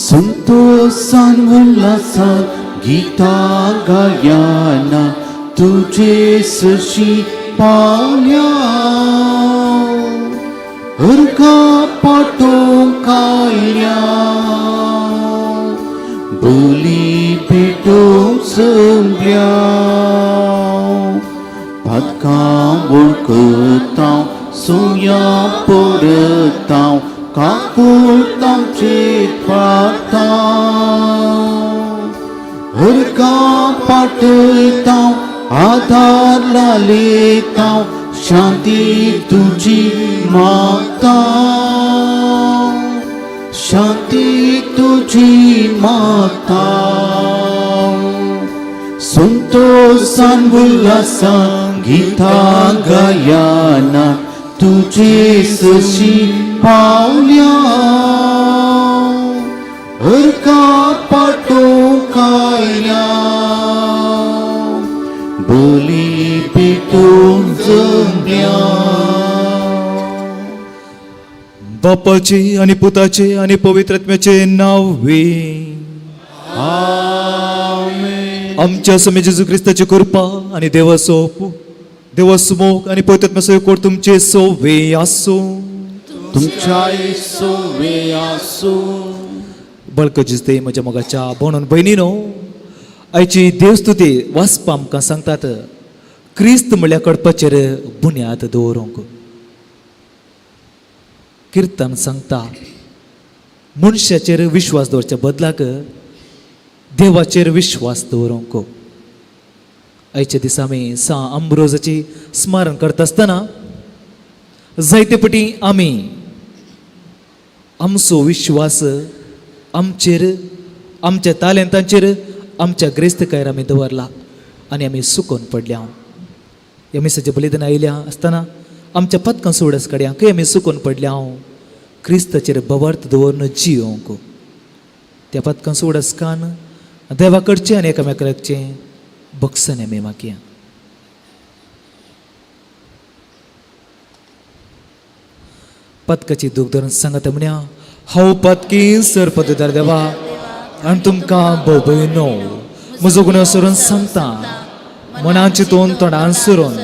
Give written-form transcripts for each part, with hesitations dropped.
संतोषान उल्हासात गीता गायाना तुझे सशी पावल्या हरका पाटो कायल्या बोली भेटो संभल्या भातकां वळखतां सोया पडतां कापूर तांचे पाळतां हरका पाटयतां आधार लालयतां शांती तुजी मागतां शांती तुजी मागतां संतोषान उल्हासान गीतां गायाना तुझे सशी पावल्या हरका पाटो कायल्या बोली पेटून जमल्या. बापाचे आणि पुताचे आणि पवित्रात्म्याचे नावे आमेन. आमच्या समय जेजू ख्रिस्ताची कृपा आणि देवासमोग आणि पवित्रात्म्याचे कोड तुमचे सोवे आसो. तुमच्या सोवे आसो. बळकजीच ते म्हज्या मोगाच्या भोवण भयणीनो, आयची देवस्तुती वाचपा आमकां सांगतात क्रिस्त म्हळ्यार कडपाचेर बुन्याद दवरूंक. किर्तन सांगता मनशाचेर विश्वास दवरच्या बदलाक देवाचेर विश्वास दवरूंक. आयच्या दिसा आमी सा अम्ब्रोजाची स्मरण करता आसतना जायते पटी आमी आमचो विश्वास आमचेर आमच्या तालेंतांचेर आमच्या ग्रेस्तकायर आमी दवरला आनी आमी सुकोन पडल्या. ह्या मिसाचें बलिदान आयल्या आसतना आमच्या पदकां सोडस काड्यांकय आमी सुकोन पडल्या. क्रिस्ताचेर बवर्त दवरून जियोंक त्या पदकां सोडसकान देवा कडचें आनी एकामेकाचें बक्षन आमी मागया. पदकाची दूख धरून सांगता म्हण्या हांव पदकी सरपददार देवा आनी तुमकां भोवभयणो म्हजो गुन्यांव सरून सांगता. मनान चिंतून तोंडान सुरून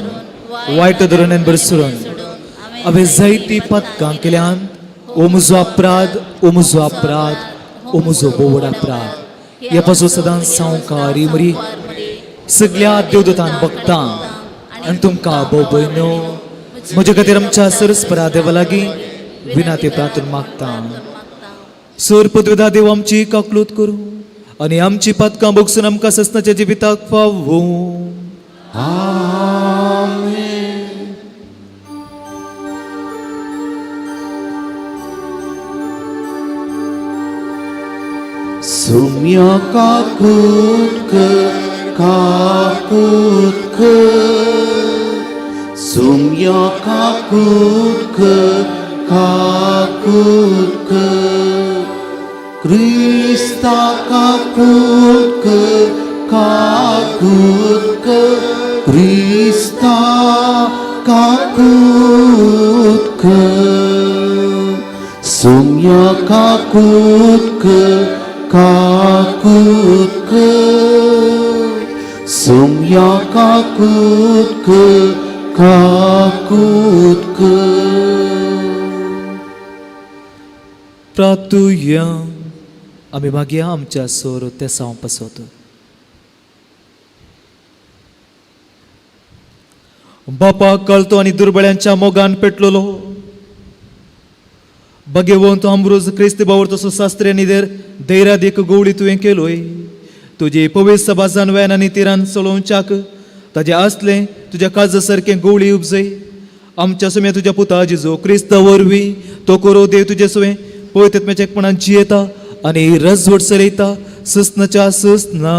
वायट धोरणान बरें सुरून हांवें जायतीं पदकां केल्यान ओ म्हजो अपराध ओ म्हजो अपराध ओ म्हजो बोवड अपराध. हे पासून सदांच सावकारी मरी सगळ्या देवदूतांक भक्तां आनी तुमकां भोवभयणो म्हजे खातीर आमच्या सरस्परा देवा लागीं विनाती प्रार्थना मागता. सरपदवेदा देव आमची काकलूत करूं आनी आमची पदकां बगसून आमकां सस्नाच्या जिविताक फावूं. आमेन. सुम्या काकूत काकूत सुम्या काकूत काकूत क्रिस्ता काकूत काकूत क्रिस्ता काकूत सुम्या काकूत काकूत सुम्या काकूत काकूत. प्रार्थुया आमी मागया आमच्या सोर ते साव पसवत. बापा कळतो आनी दुर्बळ्यांच्या मोगान पेटलोलो भगवंत अमृज क्रिस्त बावर तसो शास्त्र्यांनी धैर्याद एक गवळी तुवें केलोय. तुजे पवित्र सभा जानव्यान आनी तिरान चलोवच्याक ताजें आसलें तुज्या काळजा सारकें गवळी उपजय. आमच्या सुम्या तुज्या पुता जेजू क्रिस्ता वरवीं तो करो देव तुजे सुवें पवित्रात्म्याच्या एकपणान जियेता आनी रजवट चलयता सस्नाच्या सस्ना.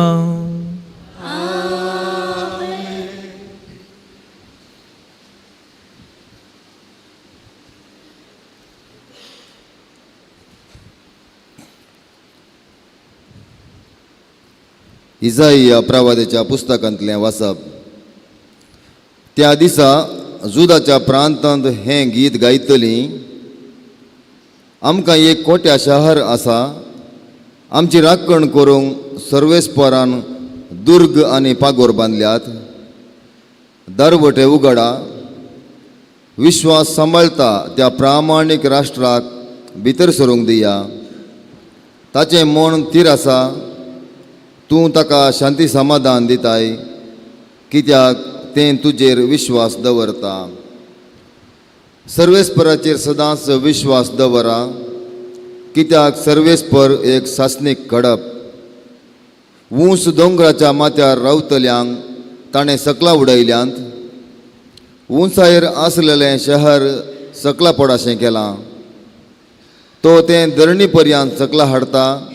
इसाईया प्रवाद्याच्या पुस्तकांतलें वाचप. त्या दिसा जुदाच्या प्रांतांत हें गीत गायतलीं. आमकां एक कोट्या शहर आसा आमची राखण करूंक सर्वेस्परान दुर्ग आनी पागोर बांदल्यात. दरवटे उगडा. विश्वास सांबाळता त्या प्रामाणीक राष्ट्राक भितर सरूंक दिया. ताचें मन थीर आसा. तूं ताका शांती समाधान दिताय, कित्याक तें तुजेर विश्वास दवरता. सर्वेस्पराचेर सदांच विश्वास दवरा, कित्याक सर्वेस्पर एक सासणीक कडप. ऊंच दोंगराच्या माथ्यार रावतल्यांक ताणें सकला उडयल्यांत. उंचायेर आसलेलें शहर सकला पडाशें केलां. तो तें धरणी पर्यंत सकला हाडटा.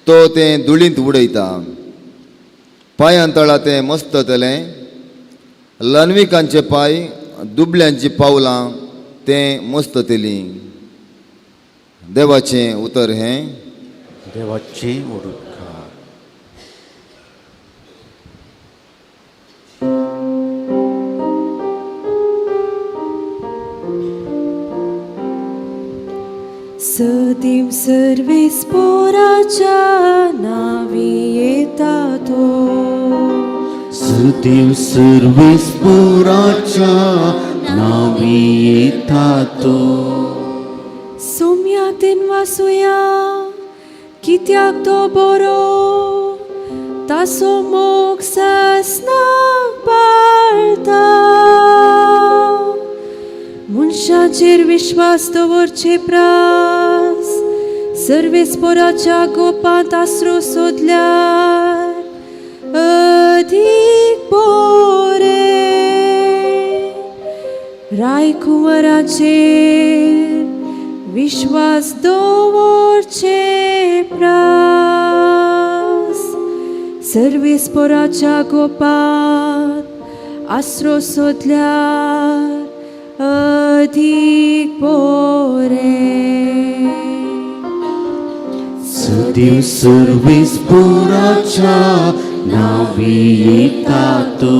तो तें धुळींत उडयता. पांयां तें मस्ततलें. लनविकांचे पांय, दुबळ्यांची पावलां तें मस्ततलीं. देवाचें उतर हें. देवाची उडका. सदीम सर्वेस्पराच्या नावी येता तो. सदैव सर्वेस्पराच्या नावी येता तो. सोम्यातीन वासुया, कित्याक तो बरो. ताचो मोग सासनाक पाळटा. मनशाचेर विश्वास दवरचे प्रास. सर्वेस्पराच्या गोपांत आसरो सोदल्यार अदीक बरें. रायकुंवराचेर विश्वास दवरचे प्रास. सर्वेस्पराच्या गोपांत आसरो सोदल्यार अदीक बरें. सदैव सर्वेस्पराच्या नावी येता तो.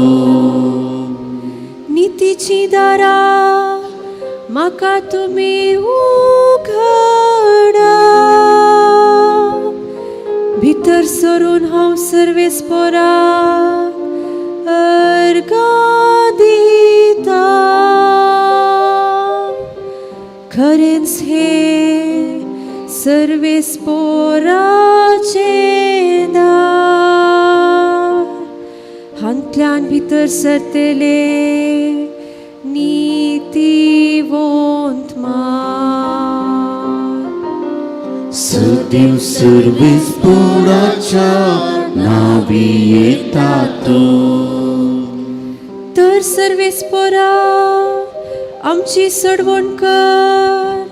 नितीची दारां म्हाका तुमी उघडा. भितर सरून हांव सर्वेस्पराक अर्गां दिता. खरेंच हे सर्वेस्पराचें दार. हांतल्यान भितर सरतले नीतिवंत मार. सदैव सर्वेस्पराच्या नावी येता तो. तर सर्वेस्परा आमची सडवण कर.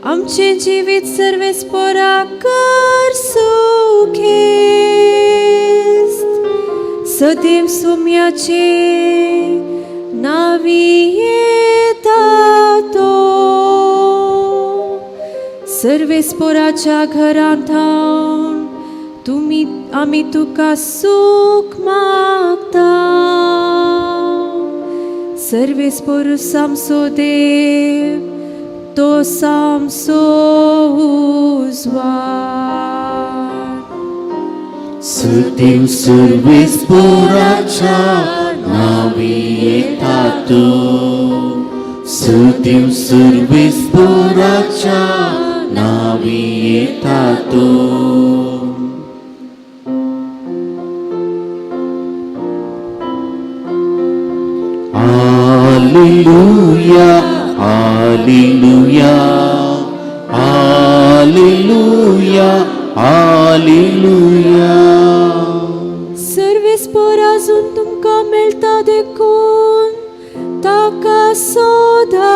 आमचे जिवीत सर्वेस्परा कर सुखेस्त. सदैव सोम्याचे नावी येता तो. सर्वेस्पराच्या घरांत थांब आमी तुका सूख मागता. सर्वेस्पर सामसो देव, तो सामसो उजवाड. सदैव सर्वेस्पराच्या नावी येता तो. सदैव सर्वेस्पराच्या नावी येता तो. हालेलुया, हालेलुया, हालेलुया, हालेलुया. सर्वेस्पर आजून तुमकां मेळटा देखून ताका सोदा.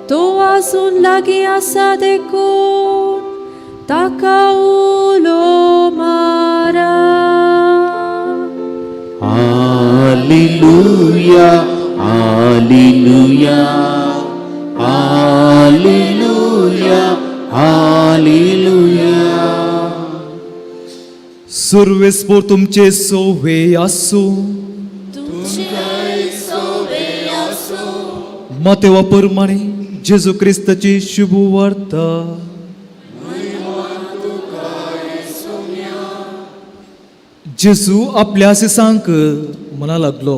तो आजून लागीं आसा देखून ताका उलो मारा. हालेलुया, हालेलुया, हालेलुया, हालेलुया. सर्वेस्पर तुमचे सोवे आसू. मतेवा प्रमाणे जेजू क्रिस्ताची शुभ वार्ता. जेजू आपल्या सिसांक म्हणा लागलो,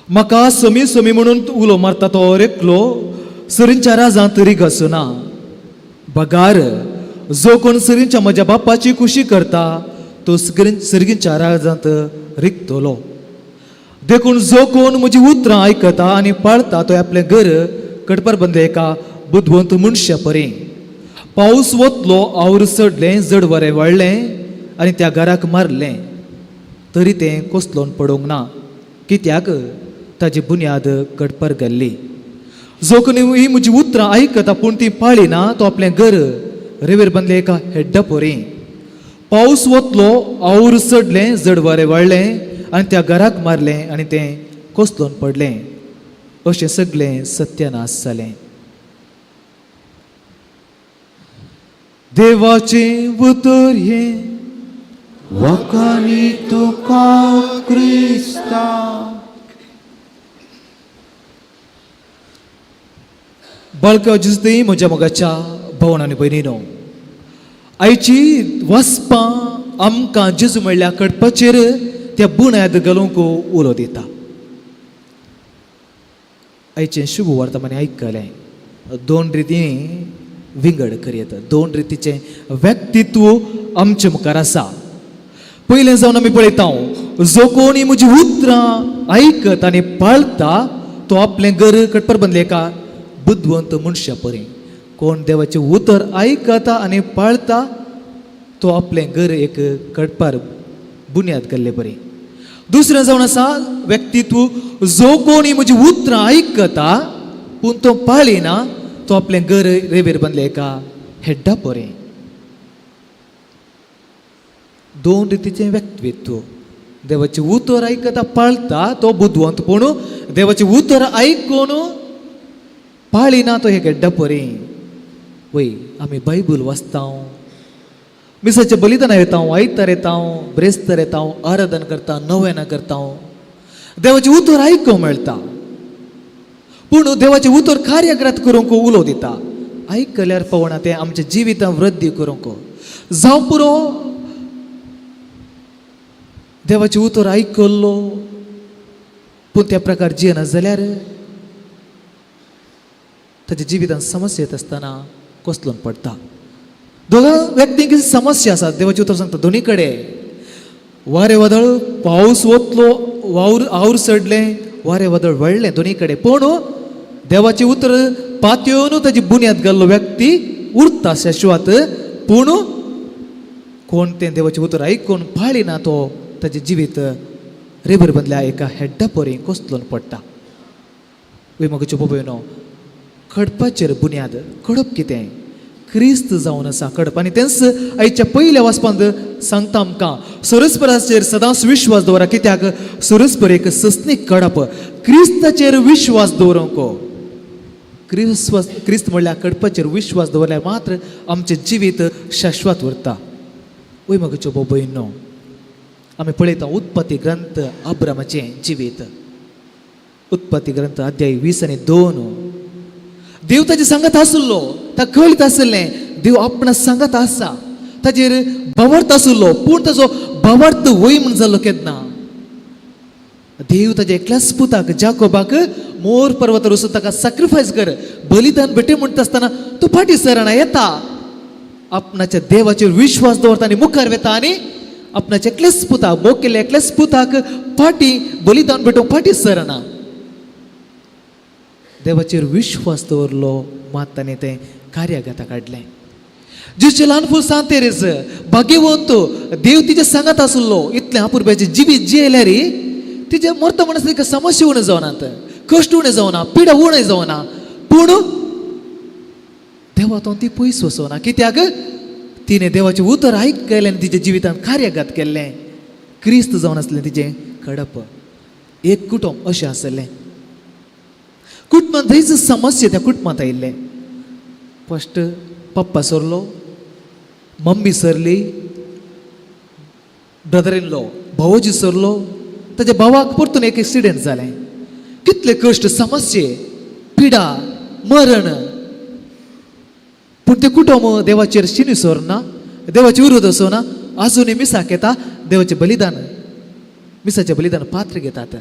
म्हाका समी समी म्हणून उलो मारता तो एकलो सरींच्या राजां तरी घसना. बगार जो कोण सरींच्या म्हज्या बापाची खुशी करता तो सर्गींच्या राजांत रिक्तलो. देखून जो कोण म्हजी उतरां आयकता आनी पाळता तो आपलें घर कडपार बंदले एका बुदवंत मनशा परें. पावस वतलो, आवर चडलें, जड वरें वाडलें आनी त्या घराक मारलें, तरी तें कोसलोन पडोंक ना, कित्याक ताची बुन्याद कडपार घाल्ली. जो कोणी ही म्हजी उतरां आयकता पूण ती पाळिना तो आपलें घर रेवेर बांदलें एका हेड्डा पोरें. पावस वतलो, आवूर चडलें, जड वारें वाडलें आनी त्या घराक मारलें आनी तें कोसलोन पडलें. अशें सगळें सत्यानाश जालें. देवाचें उतर हें वखाणी तुका क्रिस्ता. बाळका जिजती म्हज्या मोगाच्या भावांनो आनी भयणीनो, आयची वचपां आमकां जेजू म्हणल्यार कडपाचेर त्या बुन्याद घालूंक उलो दिता. आयचें शुभ वर्तमान आयकलें. दोन रितींनी विंगड करीत, दोन रितीचें व्यक्तित्व आमचे मुखार आसा. पयलें जावन आमी पळयता, जो कोणी म्हजी उतरां आयकता आनी पाळता तो आपलें घर कडपार बांदलें एका बुदवंत मनशा परें. कोण देवाचें उतर आयकता आनी पाळता तो आपलें घर एक कडपार बुन्याद घाल्ले बरें. दुसरें जावन आसा व्यक्तित्व, जो कोणी म्हजी उतरां आयकता पूण तो पाळिना तो आपलें घर रेवेर बांदलें एका हेड्डा परें. दोन रितीचें व्यक्तित्व. देवाचें उतर आयकता पाळता तो बुदवंत, पूण देवाचें उतर आयकून पाळिना तो एक हेड्डा परें. वय आमी बायबल वाचता, मिसाचें बलिदान येता, आयतार येता, ब्रेस्तार येता, आराधन करता, नवेना करता, देवाचें उतर आयकूंक मेळटा. पूण देवाचें उतर कार्याग्रात करूंक उलो दिता. आयकल्यार पवना तें आमच्या जिवितांत वृद्धी करूंक जावं पुरो. देवाचें उतर आयकल्लो पूण त्या प्रकार जियेना जाल्यार ताच्या जिवितांत समस्या येत आसतना कोसलोन पडटा. दोगां व्यक्तींक समस्या आसात. देवाचें उतर सांगता दोनी कडेन वारें वादळ, पावस वतलो, आवूर चडलें, वारें वादळ वाडलें दोनी कडेन, पूण देवाचें उतर पातयेवन ताची बुन्याद घाल्लो व्यक्ती उरता शाश्वत. पूण कोण तें देवाचें उतर आयकून पाळिना तो ताचें जिवीत रेबर बांदल्या एका हेड्डा परें कोसलोन पडटा. वय म्हाका भयणो, कडपाचेर बुन्याद कडप कितें? क्रिस्त जावन आसा कडप. आनी तेंच आयच्या पयल्या वाचपांत सांगता आमकां, सुरस्पराचेर सदांच विश्वास दवरा, कित्याक सुरस्पर एक सस्नीक कडप. क्रिस्ताचेर विश्वास दवरूंक, क्रिस्त म्हणल्यार कडपाचेर विश्वास दवरल्यार मात्र आमचें जिवीत शाश्वत उरता. वय म्हाका भयणो, आमी पळयता उत्पत्ती ग्रंथ अब्रामाचें जिवीत. उत्पत्ती ग्रंथ अध्याय 20:2. देव ताचे सांगत आसलो, ताका कळीत आसलें देव आपणा सांगत आसा, ताजेर भावार्थ आसलो, पूण ताजो भावार्थ वय म्हण जालो केन्ना. देव ताच्या एकल्याच पुताक जाकोबाक मोर पर्वतार वचून ताका सॅक्रिफायस कर, बलिदान भेटे म्हणटा आसतना तो फाटी सरना येता. आपणाच्या देवाचेर विश्वास दवरता आनी मुखार वेता आनी आपणाच्या एकल्याच पुताक, मोग केल्ल्या एकल्याच पुताक फाटी बलिदान भेटोवंक फाटी सरना. देवाचेर विश्वास दवरलो, मात ताणें तें कार्यागता काडलें. जिचे ल्हान फूल सांतेरेस भाग्यवंत देव तिचे सांगत आसलो, इतलें आपुरब्याचें जिवीत जियेल्यार तिचे मरता म्हणून तिका समस्या उणें जावनात, कश्ट उणें जावना, पिडा उणें जावना. पूण देवातून ती पयस वचोना, कित्याक तिणें देवाचें उतर आयकलें आनी तिच्या जिवितांत कार्यागत केल्लें. क्रिस्त जावन आसलें तिचें कडप. एक कुटुंब अशें आसलें. कुटुंबांत थंयच समस्या त्या कुटुंबांत आयिल्ले. फस्ट पप्पा सरलो, मम्मी सरली, ब्रदर इन लॉ भावोजी सरलो, ताच्या भावाक परतून एक एक्सिडेंट जालें. कितले कश्ट, समस्ये, पिडा, मरण. पूण तें कुटुंब देवाचेर शिनी सरना, देवाची विरोध असोना, आजुनूय मिसाक येता, देवाचे बलिदान मिसाचे बलिदान पात्र घेतात.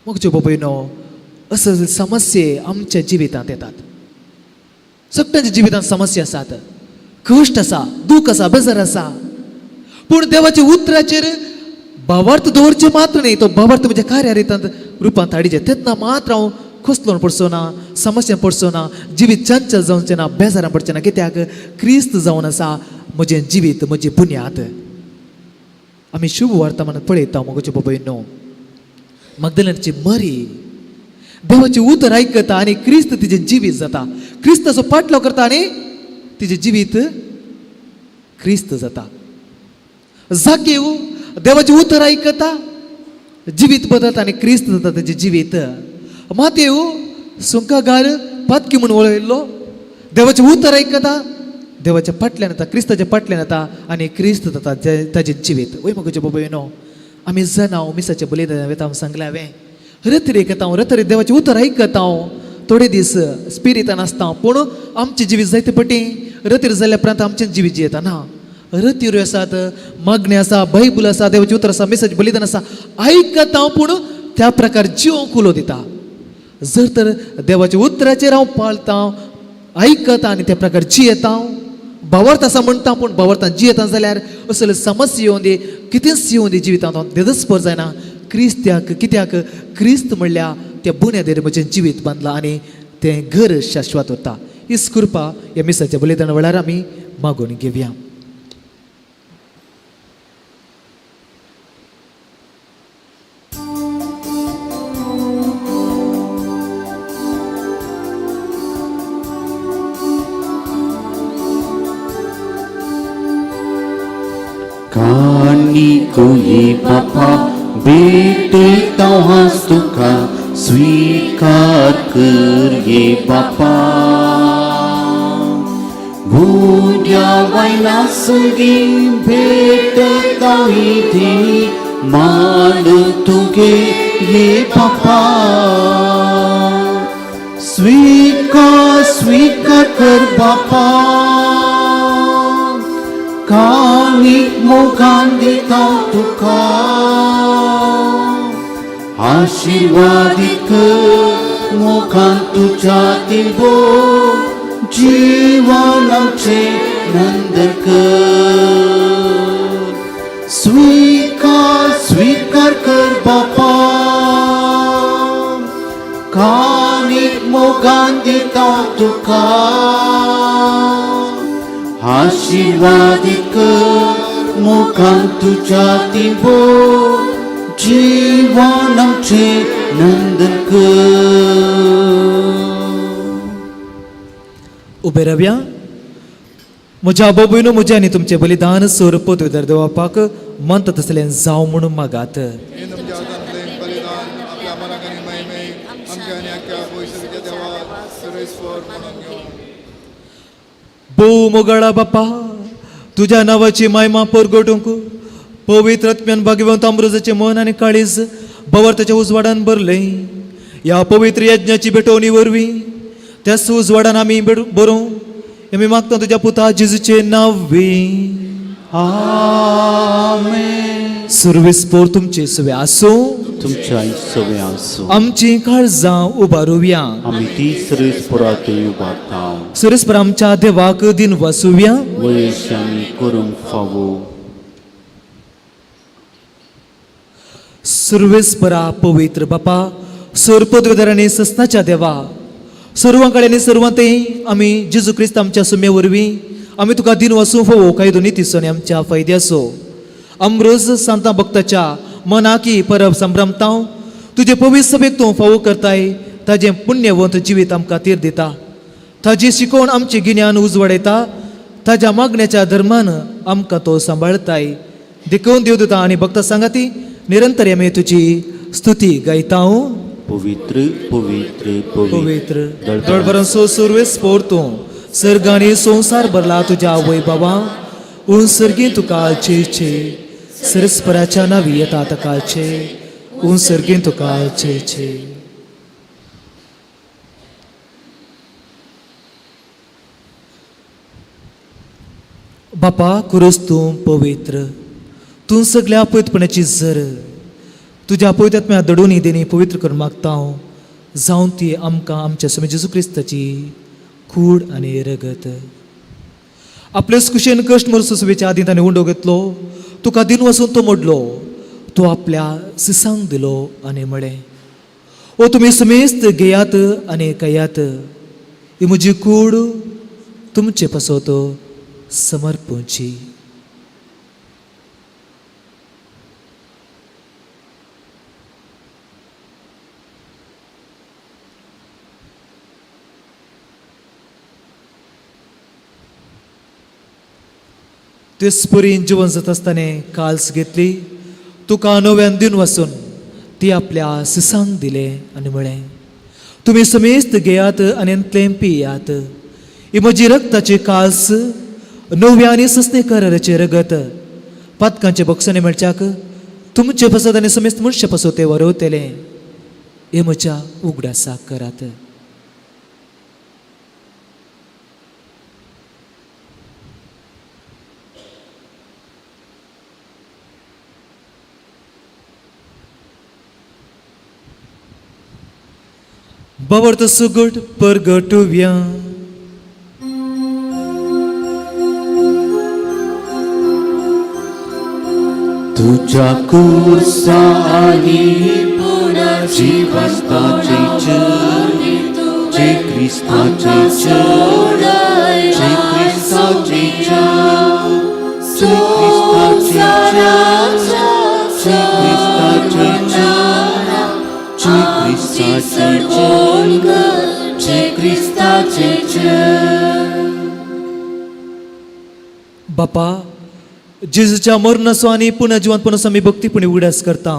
मग जे बाबूनो असं समस्ये आमच्या जिवितांत येतात. सगळ्यांच्या जिवितांत समस्या आसात, कश्ट आसा, दूख आसा, बेजार आसा. पूण देवाच्या उतराचेर भावार्थ दवरचे मात्र न्ही, तो भावार्थ म्हणजे कार्यारितांत रुपांत हाडिचे. तेन्ना मात्र हांव खोसलोन पडचो ना, समस्या पडचो ना, जिवीत चंचल जावचें ना, बेजारां पडचें ना. कित्याक क्रिस्त जावन आसा म्हजें जिवीत, म्हजी बुन्याद. आमी शुभ वर्तमान पळयता मोगोचे बाबूनो. मगदलेनाची मरी देवाची उतर आयकता आनी क्रिस्त तिजें जिवीत जाता. क्रिस्ताचो पाटलो करता आनी तिजें जिवीत क्रिस्त जाता. जाकेव देवाची उतर आयकता, जिवीत बदलता आनी क्रिस्त जाता तेजें जिवीत. मातेव सुंकागार पातकी म्हूण वळयल्लो, देवाचें उतर आयकता, देवाच्या फाटल्यान येता, क्रिस्ताच्या फाटल्यान येता आनी क्रिस्त जाता ताजें जिवीत. वय म्हजे बाबूनो, आमी जनांव मिसाचें बलिदान वेता हांव सांगलें हांवें. रत्री आयकता हांव, रत्री देवाचें उतर आयकता हांव. थोडे दीस स्पिरितान आसता पूण आमचें जिवीत जायते फावटी रत्री जाल्या उपरांत आमचें जिवीत जियेता ना. रत्यो आसात, मग्ने आसा, बायबल आसा, देवाचें उतर आसा, मिसाचें बलिदान आसा, आयकता हांव पूण त्या प्रकार जिवंक उलो दिता. जर तर देवाच्या उतराचेर हांव पाळटा, आयकता आनी त्या प्रकार जियेता, भावार्थ आसा म्हणटा पूण भावार्थान जियेता जाल्यार असले समस्या येवं दी, कितेंच येवं दी जिवितांत हांव देदस्पर जायना. क्रिस्त्याक कित्याक क्रिस्त म्हणल्या त्या बुन्यादेर म्हजें जिवीत बांदलां आनी तें घर शाश्वत उरता. हीच कृपा ह्या मिसाच्या बलिदाना वेळार आमी मागून घेवया. कानिको ये बापा बेटे तवास तुका स्वीकार कर ये बापा. भुरग्या वयला सगळी भेट तावी देणी मान तुगे ये बापा. स्वीकार कर बापा. काणीक मोगान दिता तुका आशीर्वादीत कर मोगान तुझ्या दिवो जीवन आमचे नंद कर. स्वीकार कर बापा. काणीक मोगान दिता तुका आशीर्वादिक मोगान तुझ्या दिवो जीवन आमचे नंदन कर. उबे रावया. म्हज्या बाबूनो, म्हजें आनी तुमचें बलिदान सोरपत विदर देवापाक मंत तसलें जावं म्हणून मागात. भोव मोगाळा बापा, तुझ्या नावाची महिमा परगटूंक पवित्र आत्म्यान भाग्यवंत अमृताचें मन आनी काळीज भवार्थाच्या उजवाडान भरलें. ह्या पवित्र यज्ञाची भेटवणी वरवीं त्याच उजवाडान आमी बरोवं आमी मागता तुज्या पुता जेजूचे नांवी. आमेन. सुरवेस्पोर तुमचे सवे आसूं, तुमच्या सवे आसूं. आमची काळजां उबारुया. आमी ती सुरेस्पोरात उबारता. सुरेस्पर आमच्या देवाक दिन वासुया. वयश आमी करूंक फावो. सर्वेस्परा पवित्र बापा, सोरपद विदारांनी सस्नाच्या देवा, सर्वां कडेन सर्वांतय आमी जेजू क्रिस्त आमच्या सुमे वरवीं आमी तुका दिन वसूं फोवो काय दोनी तिसोनी आमच्या फायद्याचो. अमरोज सांता भक्ताच्या मनाकी परब संभ्रमतांव तुजे पवित्र सभेक तूं फावो करताय. ताजें पुण्यवंत जिवीत आमकां तीर दिता. ताजी शिकोवण आमचें गिन्यान उजवाडयता. ताज्या मागण्याच्या धर्मान आमकां तो सांबाळताय. देखून देव दिता आनी भक्त सांगाती निरंतर आमी तुजी स्तुती गायता. पवित्र पवित्र पवित्र दळभरण सो सुरवेस्पोर तूं सर्ग आनी संसार भरला तुज्या वैभवा. उंसर्गी तुका चे सरस्पराच्या नावी येता तकाचे. उंसर्गी तुका चे. बापा कुरुस तूं पवित्र, तूं सगळ्या अपवित्रपणाची झर तुज्या अपवित्रात्म्या दडून देणी पवित्र करून मागता हांव जावन ती आमकां आमच्या स्वामी जेजू क्रिस्ताची कूड आनी रगत आपल्या कुशेन कश्ट मरसो सुवेच्या आदी ताणें उंडो घेतलो तुका दिन वचून तो मोडलो तो आपल्या सिसांक दिलो आनी म्हळें ओ तुमी समेस्त घेयात आनी कयात ही म्हजी कूड तुमचे पासत समर्पूची तेच परीन जिवन जात आसतना काल्स घेतली तुका नव्यान दिन वचून ती आपल्या सिसांक दिले आनी म्हळें तुमी समेस्त घेयात आनी अंतलें पियात ही म्हजी रक्ताची काल्स नव्या आनी सस्ते कराराचे रगत पातकांचे बक्षांनी मेळच्याक तुमचे पासत आनी समेस्त मनशा पासत ते वरवतले हे म्हज्या उगडासाक करात Bavarta sugut pergatuviya तुझ्या कुर्सानी जीवस्ताचे जे ख्रिस्ताचे जे ख्रिस्ताचे जे बापा जेजूच्या मरणाचो आनी पुन्हा जिवंतपणाचो आमी भक्तीपणी उगडास करता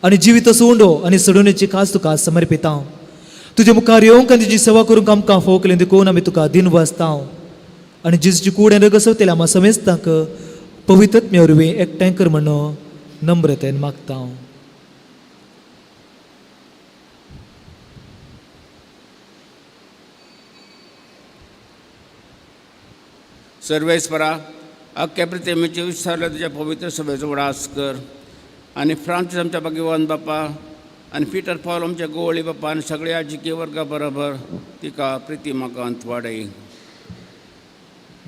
आनी जिवीत असो उंडो आनी सडोवणेची कास तुका समर्पिता तुजे मुखार येवंक आनी तुजी सेवा करूंक आमकां फोकलें देखून आमी तुका दिन वाचता आनी जेजूची कूड आनी रगत आम्हा समेस्तांक पवित्रत्म्या वरवीं एकठांय कर म्हणून नम्रतेन मागता सर्वेस्परा अख्ख्या प्रितेमेचे विस्तारले तुझ्या पवित्र सभेचो उडास कर आनी फ्रांसीस आमच्या भगवान बापा आनी पिटर पॉल आमच्या गोवळी बापा आनी सगळ्या जिके वर्गा बरोबर तिका प्रितिमाकांत वाडय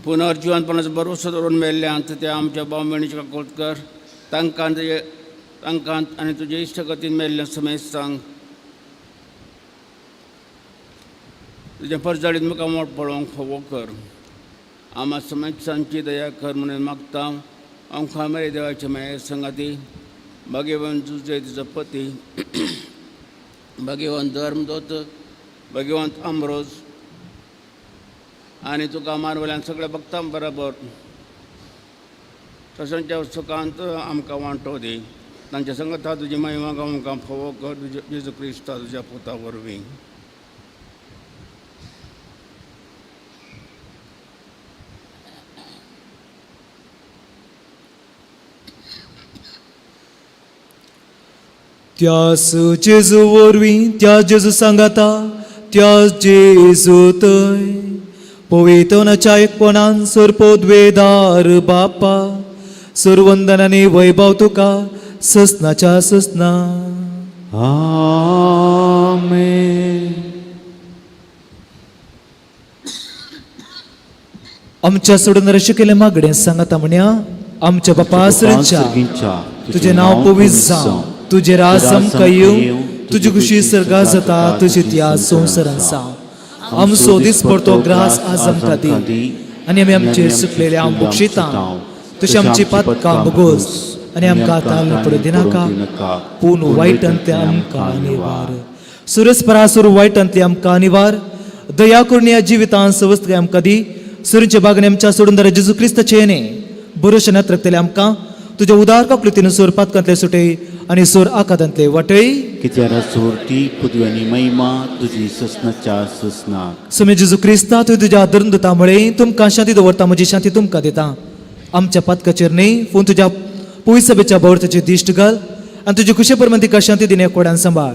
पुनर्जिवनपणाचो भरवसो दवरून मेल्ल्यांत त्या आमच्या भाव-भयणीचे काकोत कर तांकां आनी तुजे इश्टगतीन मेल्ल्या समेत सांग तुज्या परजडीत मुखार मोठ पळोवंक फोवो कर आम्हा समेतांची दया कर म्हणून मागता आमकां मेरे देवाचे माये संगाती भगवान तुजे तुजो पती भगवान धर्मदूत भगवान आम्रोज आनी तुका मारवल्यान सगळ्या भक्तां बरोबर तसंच्या सुखांत आमकां वांटो दी तांच्या संगता तुजी महिमा आमकां फोवो कर जेजू क्रिस्ता तुज्या पुता वरवीं त्यास जेजू वरवीं त्या जेजू सांगाता त्या जेजू थंय पवित्रनाच्या एकपणान सर्पोद्वेदार बापा सर्वंदन आनी वैभव तुका ससनाच्या ससना आमेन आमच्या सोडून रशिकेल्या मागणें सांगाता म्हण्या आमच्या बापा आसुरीच्या तुझे नाव पवित्र जावं तुझे राज आमकां येवं तुजी खुशी सर्गा जाता तुजी त्या संवसारांत जावं आमचो दीस पडतो ग्रास आज आमकां दी आनी आमी आमचेर सुकलेले हांव बक्षिता तशी आमची पातकां भोगोस आनी आमकां ताळमेळ पडूं दिनाका पूण वायटांतले आमकां निवार सुरस्परासूर वायटांतले आमकां निवार दया करून ह्या जिवितांत सवस्त आमकां दी सुरींचे बागणे आमच्या सोडून दर जेजू क्रिस्ताचे न्ही बरोशे नात रक्तले आमकां तुज्या उदार काकुळतीन सोर पातकांतले सुटय आनी सोर आकांतांतले वाटय कित्याक सोरती पुदव्यानी महिमा तुजी ससनाच्या ससनाक समे जेजू क्रिस्ता तुवें तुज्या धर्मदुता मुळे तुमकां शांती दवरता म्हजी शांती तुमकां दिता आमच्या पातकाचेर न्ही पूण तुज्या पवित्र सभेच्या भोवताचेर दिश्ट घाल आनी तुजे खुशे परमान तिका शांती दिने कोड्यान सांबाळ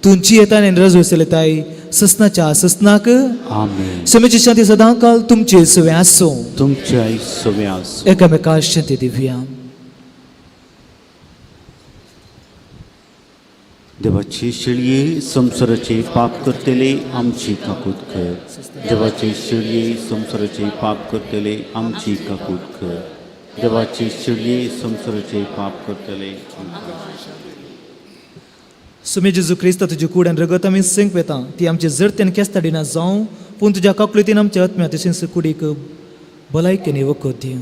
तुमची येताय आनी रज वसयताय ससनाच्या ससनाक आमेन समेची शांती सदां काल तुमचे सवे आसूं तुमच्या सव्या एकामेकाक शांती दिवया देवाचे शेळये संसाराचे पाप करतले आमची काकूत कर. देवाचे शेळये संसाराचे पाप करतले आमची काकूत कर. देवाचे शेळये संसाराचे पाप करतले सुमे जेजू क्रिस्त तुझे कूड आनी रगत आमी सिंक वेता ती आमचे जरतेन केस्ताडिना जावं पूण तुज्या काकुळीतीन आमच्या आत्म्या तशेंच कुडीक भलायकेने वखद दिवं.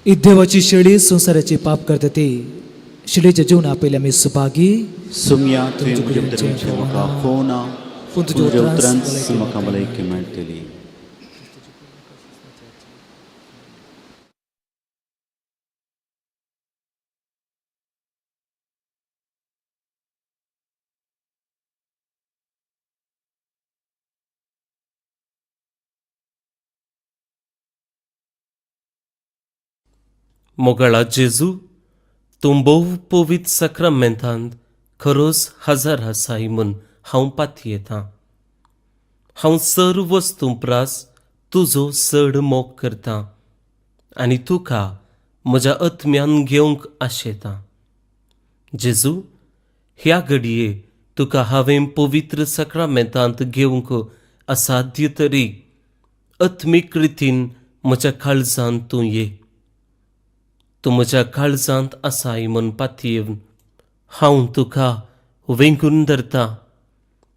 ही देवाची शेळी संसाराचे पाप करता ती शिडेच्या जीवन आपयले आमी सुभागी. सुम्या तुवें म्हज्या भितरचे म्हाका फोना पूण तुज्या तुज्या उतरांत उतरांत म्हाका भलायकी मेळटली. मोगळा जेजू तूं भोव पवित्र सक्रामेंतांत खरोच हजर आसाय म्हूण हांव पातयेतां. हांव सर्व वस्तू प्रास तुजो चड मोग करतां आनी तुका म्हज्या आत्म्यान घेवंक आशेतां. जेजू ह्या घडये तुका हांवें पवित्र सक्रामेंतांत घेवंक असाध्य तरी आत्मीक रितीन म्हज्या काळजांत तूं ये. तूं म्हज्या काळजांत आसाय म्हूण पातयेवन हांव तुका वेंगून धरतां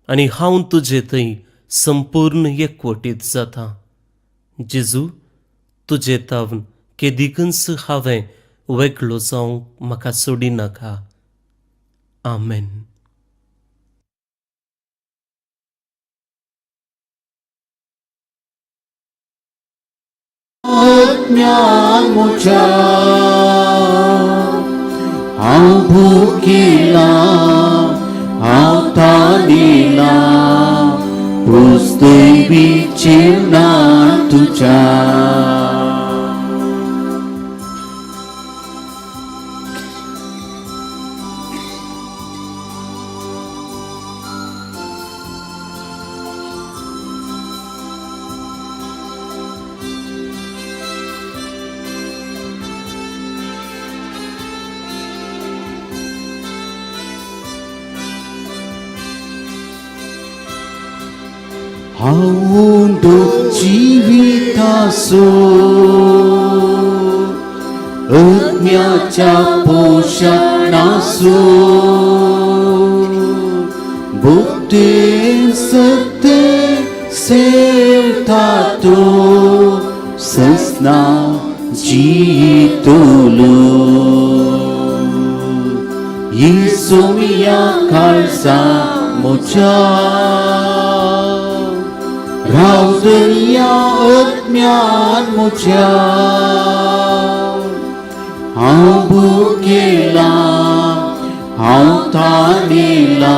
आनी हांव तुजे थंय संपूर्ण एकवटीत जातां. जेजू तुजे तावन केदिकच हांवें वेगळो जावंक म्हाका सोडिनाका. आमेन. आत्म्यान म्हज्या हांव भुकेला हांव ताणिला पुस्तय विचिना तुज्या. हांव जिविताचो आत्म्याच्या पोशणाचो भुक्तेन सत्तेन सेवता तो ससना जितलो. येसू मिया काळजा म्हज्या रावतल्या आत्म्यान म्हज्या हांव भुकेला हांव ताणिला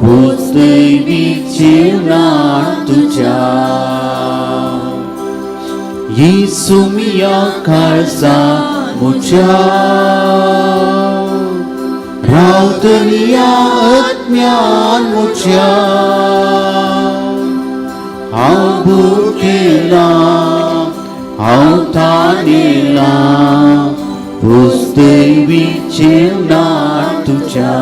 पुस्तय विचिनान तुज्या. येसू मिया काळजा म्हज्या रावतल्या आत्म्यान म्हज्या हांव भुकेला हांव ताणिला पुस्तय विचिनान तुज्या.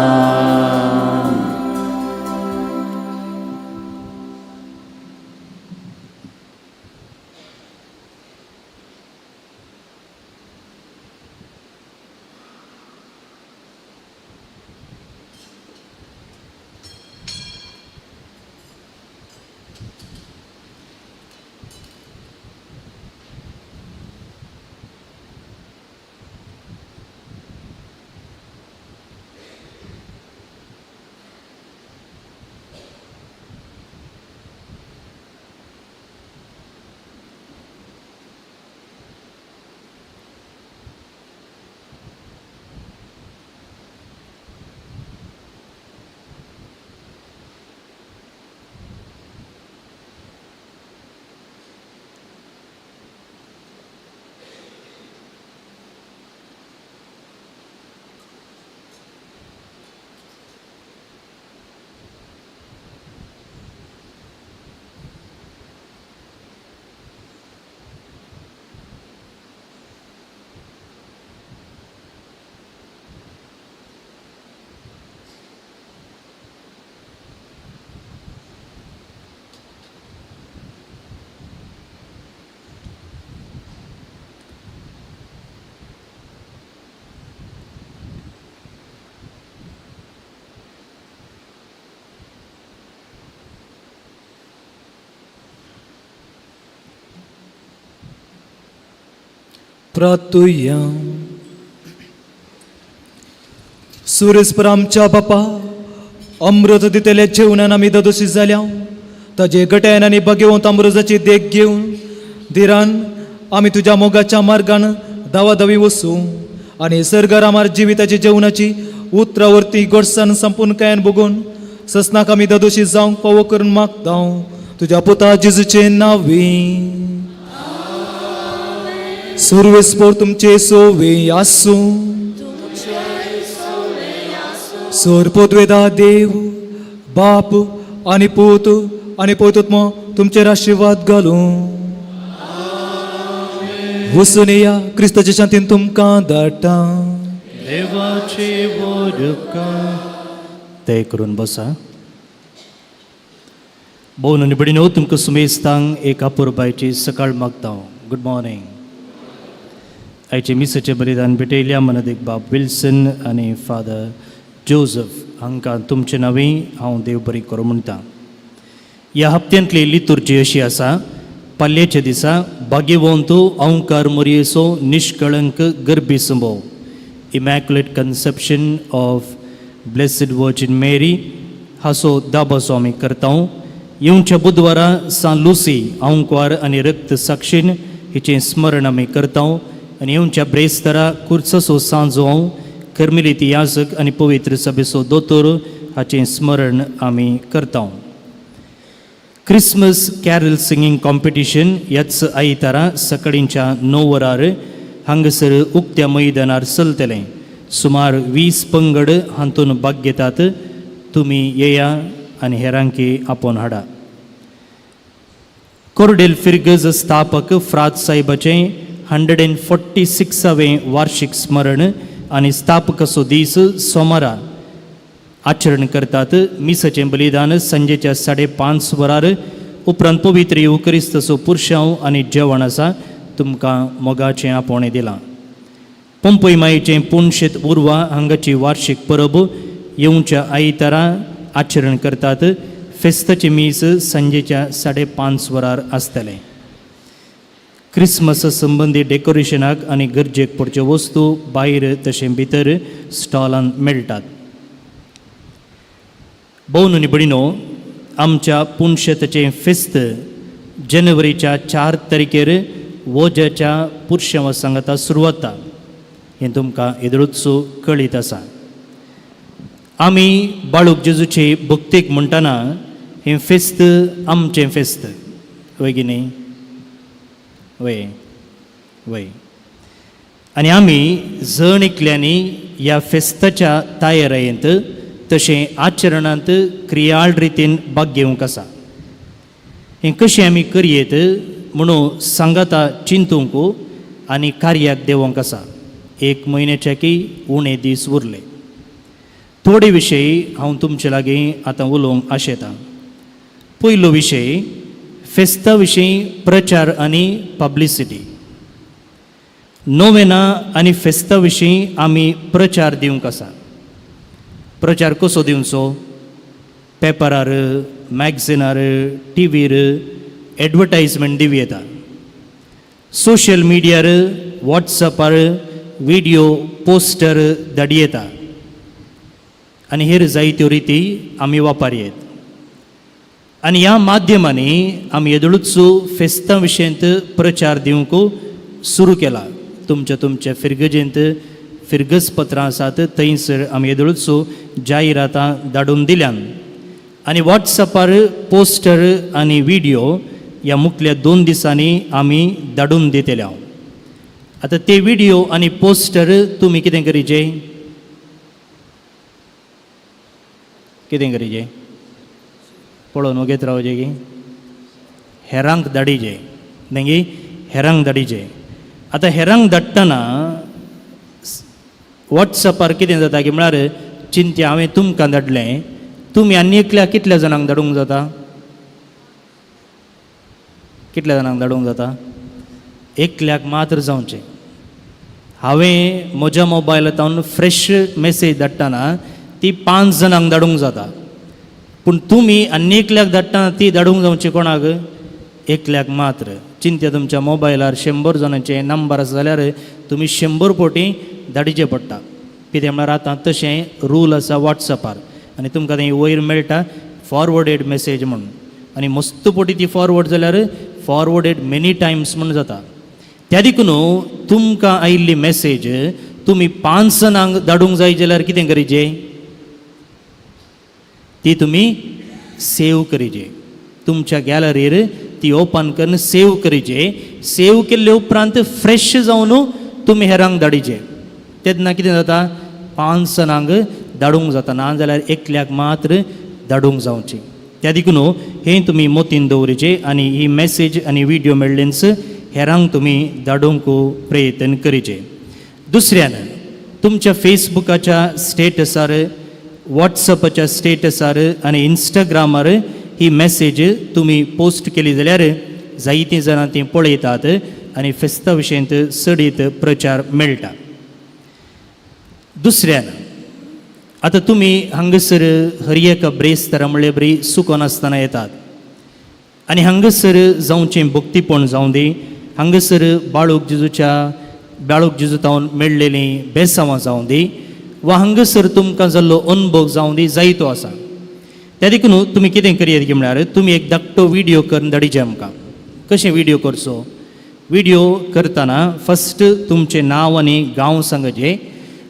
प्रार्थुया. सुरेस्पर आमच्या बापा, अमृत दितेल्या जेवणान आमी दोशी जाल्या, ताजे गट्यान आनी भगवंत अमृताची देख घेवन दिरान आमी तुज्या मोगाच्या मार्गान दावादावी वचूं आनी सर्गार आमार जिविताची जेवणाची उतरावरती गोडसाण संपूर्ण कायान बघून ससनाक आमी दोशी जावंक फावो करून मागता तुज्या पुता जेजूचे नांवी. सुरवेस्पोर तुमचे सोवे आसूं, सोर पोतवेदा देव बाप आनी पूत आनी पवित्रात्मा तुमचेर आशिर्वाद घालूं. वचून या, क्रिस्ताच्या शांतीन तुमकां धाडटा. देवाचे वरका ते करून बसा. भोवन आनी भयणीनो, तुमकां सुमेस्तांक एक अपुरबायची सकाळ मागता. Good morning. आयचे मिसाचे बलिदान भेटयल्या मनदीक बाब विल्सन आनी फादर जोझफ हांकां तुमचे नांवी हांव देव बरी करूं म्हणटा. ह्या हप्त्यांतली लितुर्जी अशी आसा: पाल्येच्या दिसा भाग्यवंतो ओंकार मोरयेचो निष्कळंक गर्भी संभव, Immaculate Conception of Blessed Virgin Mary हाचो दाबासो आमी करता. येवच्या बुधवारा सान लुसी ओंकार आनी रक्त साक्षीन हिचें स्मरण आमी करता. आनी येवच्या ब्रेस्तारा कुर्चसो सांजो हांव कर्मेलिती याजक आनी पवित्र सभेचो दोतोर हाचें स्मरण आमी करता. क्रिसमस कॅरल सिंगींग कॉम्पिटिशन ह्याच आयतारा सकाळींच्या 9 वरार हांगासर उक्त्या मैदानार चलतलें. सुमार 20 पंगड हातूंत भाग घेतात. तुमी येया आनी हेरांकी आपोवन हाडा. कोर्डेल फिर्गज स्थापक फ्रात साहेबाचें 146वें वार्षिक स्मरण आनी स्थापकाचो दीस सोमारा आचरण करतात. मिसाचें बलिदान संजेच्या 5:30 वरार उपरांत पवित्र युकरिस्ताचो पुरशांव आनी जेवण आसा. तुमकां मोगाचें आपोवणें दिलां. पंपय मायेचें पुणशेत उर्वा हांगाची वार्षिक परब येवच्या आयतारा आचरण करतात. फेस्ताचें मीस संजेच्या 5:30 वरार आसतलें. क्रिसमसा संबंदी डेकोरेशनाक आनी गरजेक पडच्यो वस्तू भायर तशें भितर स्टॉलांत मेळटात. भोवन आनी भयणीनो, आमच्या पुणशेताचें फेस्त जानेवारीच्या 4 तारखेर वोजाच्या पुरशांवा सांगाता सुरवात जाता. हें तुमकां येदळूच कळीत आसा. आमी बाळूक जेजूचे भक्तेक म्हणटना हें फेस्त आमचें फेस्त, वय की न्ही? वय वय. आनी आमी जण एकल्यांनी ह्या फेस्ताच्या तयारेंत तशें आचरणांत क्रियाळ रितीन भाग घेवंक आसा. हें कशें आमी करयेत म्हणून सांगाता चिंतूंक आनी कार्याक देवोंक आसा. 1 म्हयन्याच्याकी उणे दीस उरले. थोडे विशय हांव तुमचे लागीं आतां उलोवंक आशेतां. पयलो विशय फेस्ता विशीं प्रचार आनी पब्लिसिटी. नोवेना आनी फेस्ता विशीं आमी प्रचार दिवंक आसा. प्रचार कसो दिवचो? पेपरार, मॅगझिनार, टीव्हीर एडवर्टायजमेंट दिवं येता. सोशल मिडियार, वॉट्सॅपार व्हिडिओ पोस्टर धाडी येता. आनी हेर जायत्यो रिती आमी वापरयेत. आनी ह्या माध्यमांनी आमी येदळूच फेस्तां विशयंत प्रचार दिवंक सुरू केला. तुमच्या फिरगजेंत फिरगज पत्रां आसात, थंयसर आमी येदळूच जायरातां धाडून दिल्यान. आनी वॉट्सॅपार पोस्टर आनी व्हिडिओ ह्या मुखल्या 2 दिसांनी आमी धाडून दितल्या. आतां ते व्हिडिओ आनी पोस्टर तुमी कितें करीचे? कितें करीचे? पळोवन वगेत रावचे की हेरांक धाडिचे. न्ही, हेरांक धाडिचे. आतां हेरांक धाडटना वॉट्सॅपार कितें जाता की म्हळ्यार चिंते हांवें तुमकां धाडलें, तुमी आनी एकल्या कितल्या जाणांक धाडूंक जाता? कितल्या जाणांक धाडूंक जाता? एकल्याक मात्र जावचें. हांवें म्हज्या मोबायलांतल्यान फ्रेश मॅसेज धाडटना ती 5 जाणांक धाडूंक जाता. पूण तुमी आनी एकल्याक धाडटना ती धाडूंक जावची कोणाक? एकल्याक मात्र चिंत्या तुमच्या मोबायलार 100 जाणांचे नंबर आसा जाल्यार तुमी 100 पोटी धाडिचे पडटा कित्याक म्हळ्यार आतां तशें रूल आसा वॉट्सॅपार आनी तुमकां थंय वयर मेळटा फॉरवर्डेड मेसेज म्हणून आनी मस्त पोटी ती फॉरवर्ड जाल्यार फॉरवर्डेड मेनी टायम्स म्हणून जाता त्या देखून तुमकां आयिल्ली मेसेज तुमी 5 जणांक धाडूंक जाय जाल्यार कितें करीचें ती तुमी सेव करीचे तुमच्या गॅलरीर ती ओपन करून सेव करीचे सेव केल्ले उपरांत फ्रेश जावन तुमी हेरांक धाडिचे तेन्ना कितें जाता 5 जणांक धाडूंक जाता ना जाल्यार एकल्याक मात्र धाडूंक जावची त्या देखून हें तुमी मोतीन दवरीचे आनी ही मेसेज आनी व्हिडिओ मेळ्ळेंच हेरांक तुमी धाडूंक प्रयत्न करीचे दुसऱ्यान तुमच्या फेसबुकाच्या स्टेटसार वॉट्सॅपाच्या स्टेटसार आनी इंस्टाग्रामार ही मेसेज तुमी पोस्ट केली जाल्यार जायतीं जाणां ती पळयतात आनी फेस्ता विशयींत चडीत प्रचार मेळटा दुसऱ्यान आतां तुमी हांगासर हर एका ब्रेस्तारा म्हणल्यार बरी सुको नासतना येतात आनी हांगासर जावचें भक्तीपण जावं दी हांगासर बाळूक जेजूतावन मेळ्ळेलीं बेसांवां जावं दी वा हांगासर तुमकां जाल्लो अनुभव जावं दी जायतो आसा त्या देखून तुमी कितें करयात की म्हळ्यार तुमी एक धाकटो व्हिडिओ करून धाडिचे आमकां कशें व्हिडिओ करचो व्हिडिओ करतना फस्ट तुमचें नांव आनी गांव सांगचें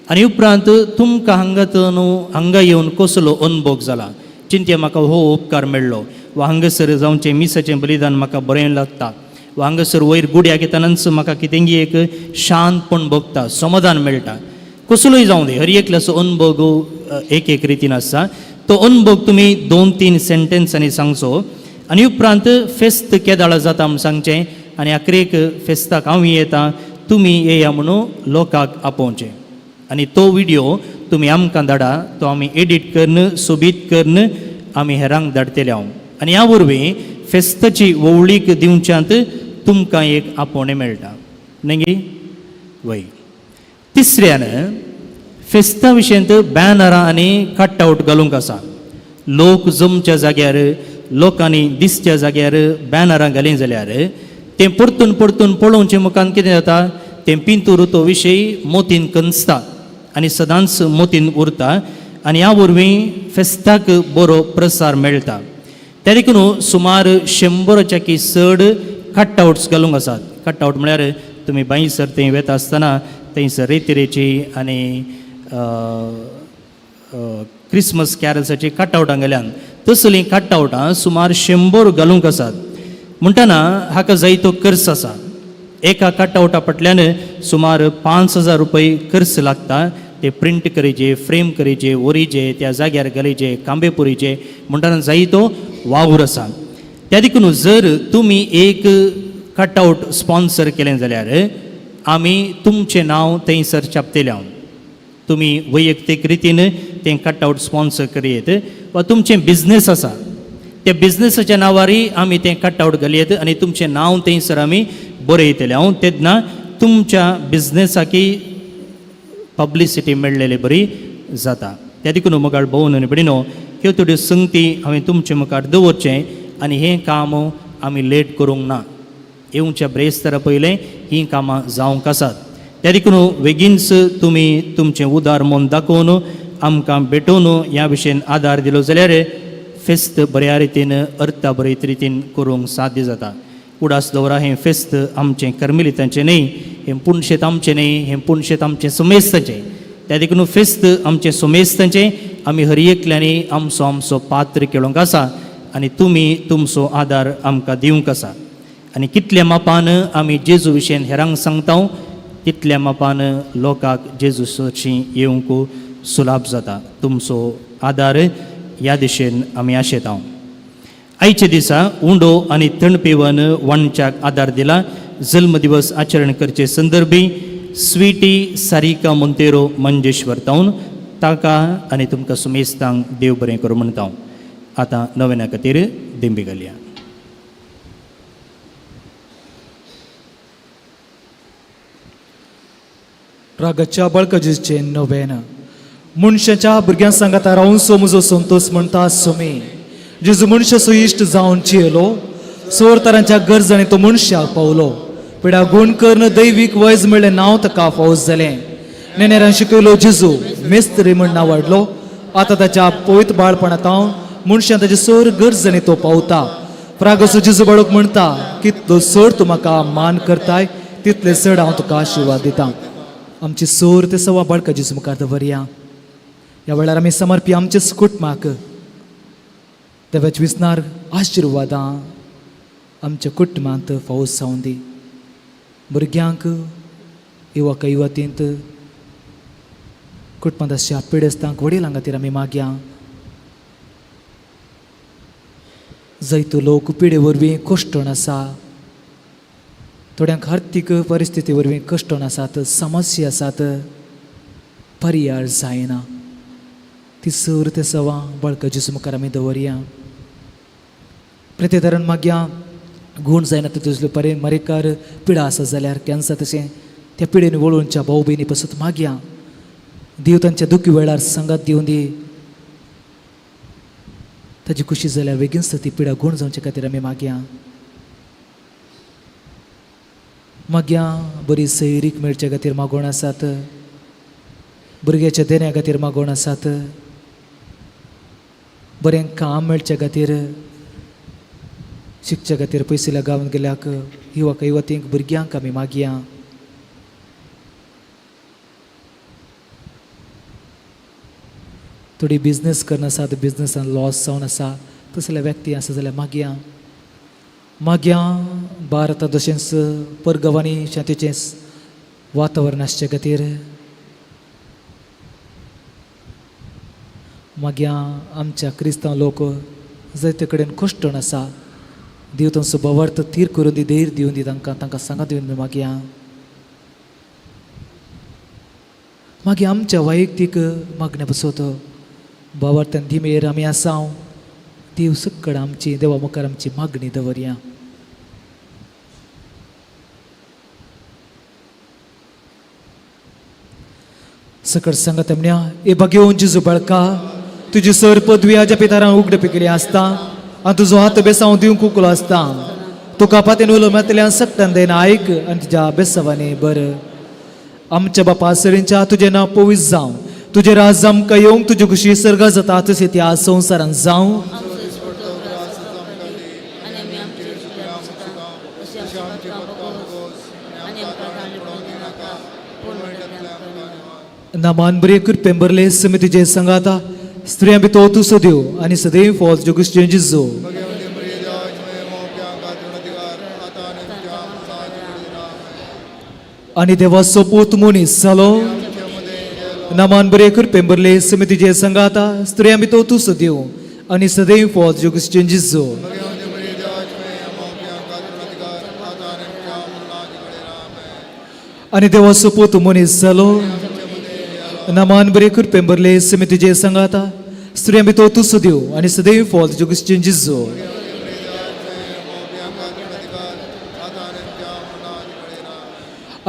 आनी उपरांत तुमकां हांगा येवन कसलो अनुभव जाला चिंत्या म्हाका हो उपकार मेळ्ळो वा हांगासर जावचें मिसाचें बलिदान म्हाका बरें लागता वा हांगासर वयर गुड्याक येतानाच म्हाका कितेंय एक शांतपण भोगता समाधान मेळटा कसलोय जावं दी हर एकल्याचो अनुभव एक रितीन आसा तो अनुभव तुमी 2-3 सेंटेन्सांनी सांगचो आनी उपरांत फेस्त केदाळ जाता म्हूण सांगचें आनी आखरेक फेस्ताक हांव येता तुमी येया म्हणून लोकांक आपोवचें आनी तो व्हिडिओ तुमी आमकां धाडा तो आमी एडिट करून सोबीत करून आमी हेरांक धाडटले हांव आनी ह्या वरवीं फेस्ताची वोवळीक दिवच्यांत तुमकां एक आपोवणें मेळटा न्ही वय तिसऱ्यान फेस्ता विशयींत बॅनरां आनी कटआउट घालूंक आसा लोक जमच्या जाग्यार लोकांनी दिसच्या जाग्यार बॅनरां घालीं जाल्यार तें परतून पळोवचें मुखार कितें जाता तें पिंतूर तो विशयी मोतीन कनसता आनी सदांच मोतीन उरता आनी ह्या वरवीं फेस्ताक बरो प्रसार मेळटा त्या देखून सुमार 100च्याकी चड कटआउट्स घालूंक आसात कटआउट म्हळ्यार तुमी बाईसर थंय वेता आसतना थंयसर रेतीरेची आनी क्रिसमस कॅरल्साची कटआउटां गेल्यान तसलीं कटआउटां सुमार 100 घालूंक आसात म्हणटना हाका जायतो खर्च आसा एका कटआउटा फाटल्यान सुमार 5,000 रुपये खर्च लागता ते प्रिंट करीचे फ्रेम करीचे ओरीचे त्या जाग्यार घालीचे कांबे पुरीचे म्हणटना जायतो वावर आसा त्या देखून जर तुमी एक कटआउट स्पॉन्सर केलें जाल्यार आमी तुमचें नांव थंयसर छापतले हांव तुमी वैयक्तीक रितीन तें कटआउट स्पॉन्सर करयेत वा तुमचें बिझनेस आसा त्या बिझनेसाच्या नांवारी आमी तें कटआउट घालयेत आनी तुमचें नांव थंयसर आमी बरयतले हांव तेन्ना तुमच्या बिझनेसाकी पब्लिसिटी मेळ्ळेली बरी जाता त्या देखून मुखार भोवून आनी बडिनो ह्यो थोड्यो संगती हांवें तुमचे मुखार दवरचें आनी हें काम आमी लेट करूंक ना येवच्या ब्रेस्तारा पयलें हीं कामां जावंक आसात त्या देखून बेगीनच तुमी तुमचें उदार मोन दाखोवन आमकां भेटोवन ह्या विशयीन आदार दिलो जाल्यार फेस्त बऱ्या रितीन अर्थाबरीत रितीन करूंक साध्य जाता उडास दवरा हें फेस्त आमचें कर्मिलितांचें न्ही हें पुणशेत आमचें न्ही हें पुणशेत आमचें सुमेस्ताचें त्या देखून फेस्त आमचें सुमेस्ताचें आमी हर एकल्यांनी आमचो पात्र केळोंक आसा आनी तुमी तुमचो आदार आमकां दिवंक आसा आनी कितल्या मापान आमी जेजू विशयीन हेरांक सांगता तितल्या मापान लोकांक जेजू सरशीं येवंक सुलाभ जाता तुमचो आदार ह्या दिशेन आमी आशेता आयच्या दिसा उंडो आनी तणपिवन वाणच्याक आदार दिला जल्म दिवस आचरण करचे संदर्भी स्वीटी सारिका मोंतेरो मंजेश्वर तावन ताका आनी तुमकां सुमेस्तांक देव बरें करूं म्हणटा आतां नव्याना खातीर दिंबी घालया रागाच्या बळकजीचे नवेन मनशाच्या भुरग्यां सांगाता रावून सो म्हजो संतोष म्हणटा सुमी जेजू मनशाचो इश्ट जावन चियलो चोर तरांच्या गरजणी तो मनशाक पावलो पिडा गुण कर्ण दैवीक वयज म्हणले नांव ताका फावस जालें नेनेरान शिकयलो जेजू मेस्त्री म्हण नांव वाडलो आतां ताच्या पवित्र बाळपणांत हांव मनशान ताचे सर गरजणी तो पावता प्रागसो जेजू बाळूक म्हणटा कितलो चड तूं म्हाका मान करताय तितले चड हांव तुका आशिर्वाद दितां आमची सोर ते सवा बाळका जेजू मुखार दवरया ह्या वेळार आमी समर्पी आमचे कुटुंबाक देवाच्या विस्नार आशिर्वादां आमच्या कुटुंबांत फावस जावं दी भुरग्यांक युवक युवतींत कुटुंबांत अशा पिडेस्तांक वडीलां खातीर आमी मागया जायतो लोक पिडे वरवीं कश्टण आसा थोड्यांक आर्थीक परिस्थिती वरवीं कश्टण आसात समस्या आसात पर्याय जायना ती सर ते सवा बाळका जेजू मुखार आमी दवरया प्रत्येकारान मागया गूण जायना तुजलो परे मरेकार पिडा आसा जाल्यार कॅन्सर तशें त्या पिडेन वळोवनच्या भाऊ भयणी पासत मागया देव तांच्या दुखी वेळार संगात दिवन दी ताजी खुशी जाल्यार बेगीनच ती पिडा गूण जावचे खातीर आमी मागया मागया बरी सैरीक मेळचे खातीर मागोण आसात भुरग्याच्या देण्या खातीर मागोण आसात बरें काम मेळचे खातीर शिकचे खातीर पयशे लगावन गेल्याक युवक युवतींक भुरग्यांक आमी मागया थोडी बिजनेस करना आसा बिजनेसान लॉस जावन आसा तसले व्यक्ती आसा जाल्यार मागया मागया भारतांत तशेंच परगवांनी शांतीचें वातावरण आसचे खातीर मागया आमच्या क्रिस्तांव लोक जायते कडेन कश्टण आसा देव तांचो भवार्थ थीर करून दी धैर्य दिवन दी तांकां सांगात दिवन मागया मागीर आमच्या वैयक्तीक मागण्या बसत भावार्थान धिमेर आमी आसांव देव सकड आमची देवा मुखार आमची मागणी दवरया सकड सांगत म्हणया ए भाग्यवन जेजू बाळका तुजी सर पदवी हाज्या पितारान उगड पिकली आसता आनी तुजो हात बेसांव दिवंक उकलो आसता तुका पातेन उलो मातल्यान सक्तान देना आयक आनी तुज्या बेसावांनी बर आमच्या बापा सरींच्या तुजें नांव पवित्र जावं तुजें राज आमकां येवंक तुजी खुशी सर्गा जाता तशें ती आज संवसारान जावं नामान बरे कृपें बरले समितीचे संगाता स्त्रियां भितर तूं सदैव आनी सदैव फॉल्स जोगुस्टें जिजो आनी देवाचो पूत मनीस जालो नामान बरे कृपें बरले समितीचे संगाता स्त्रियां भितर तूं सदैव आनी सदैव फॉल्स जोगुस्टें जिजो आनी देवाचो पूत मनीस जालो नामान बरे कृपें बरले समितीचे संगाता स्त्रियां भितर तूं सदैव आनी सदैव फॉल्स जोगुस्टें जिजो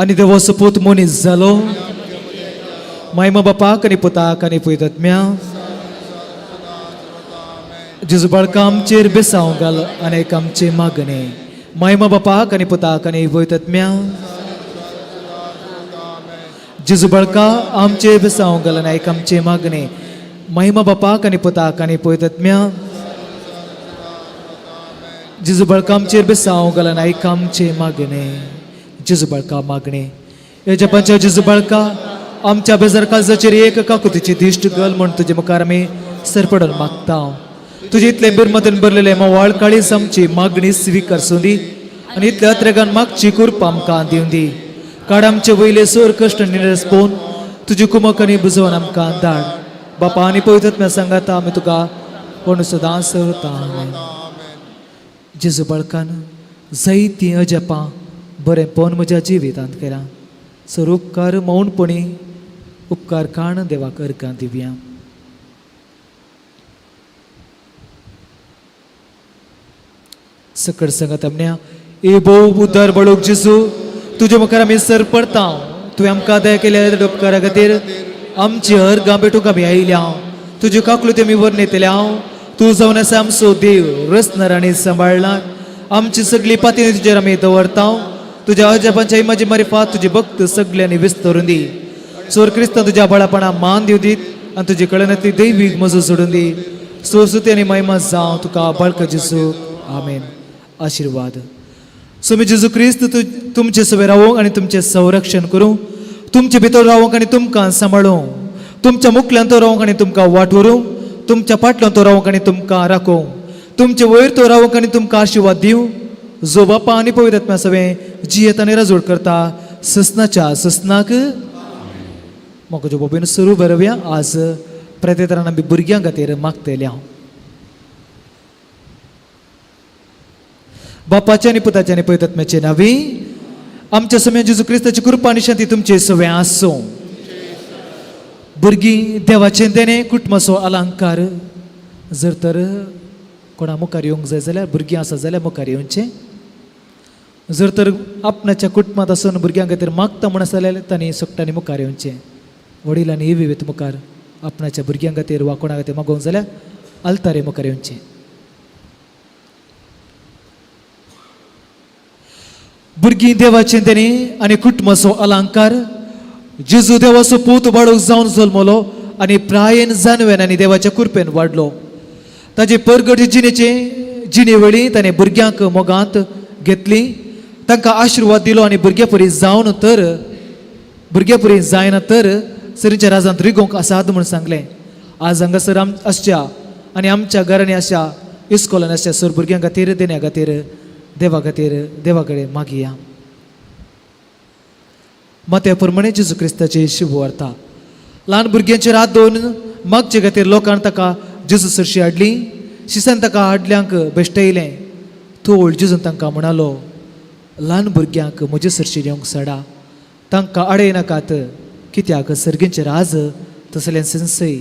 आनी देवाचो पूत मनीस जालो मायमा बापाक आनी पुताक आनी पवित्रात्म्या जेजू बाळका आमचेर बेसांव घाल आनी एक आमचे मागणे मायमा बापाक आनी पुताक आनी पवित्रात्म्या जेजू बाळका आमचे बेसांव घाल आनी एक आमचे मागणे महिमा बापाक आनी पुताक आनी पवित्रात्म्या जेजू बाळका आमचेर बेसांव घाल आनी एक आमचे मागणे जेजू बाळका मागणे हे जपांच्या जेजू बाळका आमच्या बेजार काळजाचेर एक काकुतीची दिश्ट घाल म्हण तुजे मुखार आमी सरपडून मागता तुजे इतले बिरमतीन भरलेले मोवाळ काळीज आमची मागणी स्विकारसूं दी आनी इतल्या अत्रेगान मागची कृप आमकां दिवन दी काड आमचे वयले सोर कश्ट निरस पोवन तुजी कुमक आनी बुजोवन आमकां धाड बापा आनी पवित्रात्म्या सांगाता आमी तुका कोण सदां सरता जेजू बाळकान जायतीं अजपां बरें पोवन म्हज्या जिवितांत केलां सर उपकार मौनपणी उपकार काण देवाक अर्गां दिवया सकड सांगत आमण्या ए भोव उद्दार बळोक जेजू तुजे मुखार आमी सर पडता तुवें आमकां दया केल्या उपकारा खातीर आमची अर्गां भेटूंक आमी आयल्या तुजे काकलूत आमी वर नेतल्या तूं जावन आसा आमचो देव रचणार आनी सांबाळणार आमची सगळी पाती तुजेर आमी दवरता तुज्या अजापांच्या इमाजी मारिफात तुजे भक्त सगळ्यांनी विस्तरून दी सोर क्रिस्तां तुज्या बळापणा मान दिव दीत आनी तुजे कळनातली दैवीक मजो सोडून दी सोसुती आनी महिमा जावं तुका बळक जेसू आमेन. आशिर्वाद. सोमी जेजू क्रिस्त तुमचे सवे रावूंक आनी तुमचें संरक्षण करूं तुमचे भितर रावूंक आनी तुमकां सांबाळूं तुमच्या मुखल्यांत तो रावूंक आनी तुमकां वाटवरूं तुमच्या फाटल्यान तो रावूंक आनी तुमकां राखूं तुमचे वयर तो रावूंक आनी तुमकां आशिर्वाद दिवं जो बापा आनी पवित्र आत्म्या सवे जियेत आनी राजवट करता ससनाच्या ससनाक. म्हाका जो बाबेन सुरू बरवया आज प्रत्येकान आमी भुरग्यां खातीर मागतले हांव. बापाच्या आनी पुताच्या आनी पवित्र आत्म्याचे नांवी आमच्या समेत जेजू क्रिस्ताची कृपा आनी शांती तुमचे सवे आसूं. भुरगीं देवाचें देणे कुटुंबाचो अलंकार जर तर कोणा मुखार येवंक जाय जाल्यार भुरगीं आसा जाल्यार मुखार येवचें जर तर आपणाच्या कुटुंबांत आसून भुरग्यां खातीर मागता म्हण आसा जाल्यार तांणी सोगटांनी मुखार येवचें वडिलांनी येवीत मुखार आपणाच्या भुरग्यां खातीर वा कोणा खातीर मागोवंक जाल्यार आल्तारे मुखार येवचें. भुरगीं देवाचें देणे आनी कुटुंबाचो अलंकार जेजू देवाचो पूत बाळूक जावन जल्मलो आनी प्रायेन जानवेन आनी देवाच्या कृपेन वाडलो ताजे परगट जिणे वेळी ताणें भुरग्यांक मोगांत घेतली तांकां आशिर्वाद दिलो आनी भुरग्यां परी जावन तर भुरग्यां परी जायना तर सरीच्या राजांत रिगोंक आसात म्हूण सांगलें. आज हांगासर आसच्या आनी आमच्या घरांनी अशा इस्कॉलान अशा सर भुरग्यां खातीर देण्या खातीर देवा कडेन मागया. मात्या प्रमाणे जेजू क्रिस्ताची शुभ वार्ता ल्हान भुरग्यांचेर हात दवरून मागचे खातीर लोकांनी ताका जेजू सरशी हाडली शिसान ताका हाडल्यांक बेश्टयलें थोड जेजून तांकां म्हणालो ल्हान भुरग्यांक म्हजे सरशीर येवंक सडा तांकां आडयनाकात कित्याक सर्गेंचें राज तसलें संसय.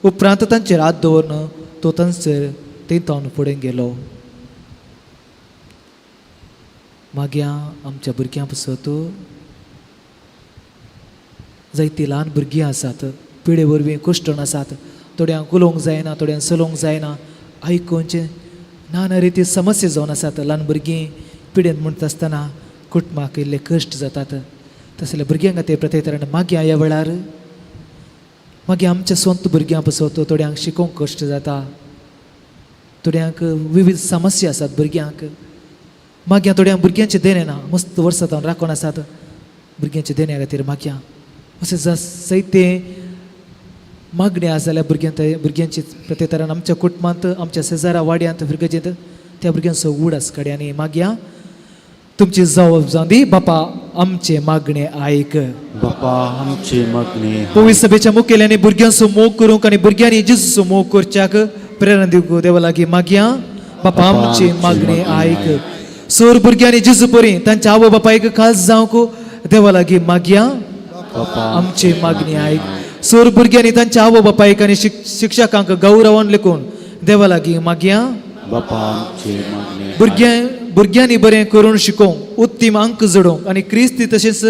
उपरांत तांचेर हात दवरून तो तांचेर तेंतावन फुडें गेलो. मागया आमच्या भुरग्यां पसत जायतीं ल्हान भुरगीं आसात पिळे वरवीं कुश्टण आसात थोड्यांक उलोवंक जायना थोड्यांक चलोवंक जायना आयकोवचें नाना रिती समस्या जावन आसात. ल्हान भुरगीं पिडेन म्हणटा आसतना कुटुंबाक इल्ले कश्ट जातात तसल्या भुरग्यां खातीर प्रत्येकान मागया ह्या वेळार मागीर आमच्या स्वंत भुरग्यां पसत थोड्यांक शिकोवंक कश्ट जाता थोड्यांक विविध समस्या आसात भुरग्यांक मागया थोड्यांक भुरग्यांचें देणें ना मस्त वर्सां जावन राखून आसात भुरग्यांच्या देण्या खातीर मागया अशें जायते मागणी आसा जाल्यार भुरग्यांची प्रत्येकान आमच्या कुटुंबांत आमच्या शेजारा वाड्यांत भुरग्यांचें त्या भुरग्यांचो उड आसकडे आनी मागया तुमची जबाब जावन दी बापा आमचे मागणे आयक. बापा आमचे मागणे पवित्र सभेच्या मुखेल्यांनी भुरग्यांचो मोग करूंक आनी भुरग्यांनी जेजूचो मोग करच्याक प्रेरणा दिवंक देवा लागीं मागया बापा आमचे मागणे आयक. सोर भुरग्यांनी जेजू परी तांच्या आवय बापायक खास जावंक देवा लागीं मागया आमचे मागणी आयक. सोर भुरग्यांनी तांच्या आवय बापायक आनी शिक्षकांक गौरवान लेखून देवा लागीं मागया बापा आमचे मागणे भुरग्यांनी बरें करून शिकोवंक उत्तीम अंक जोडोवंक आनी क्रिस्ती तशेंच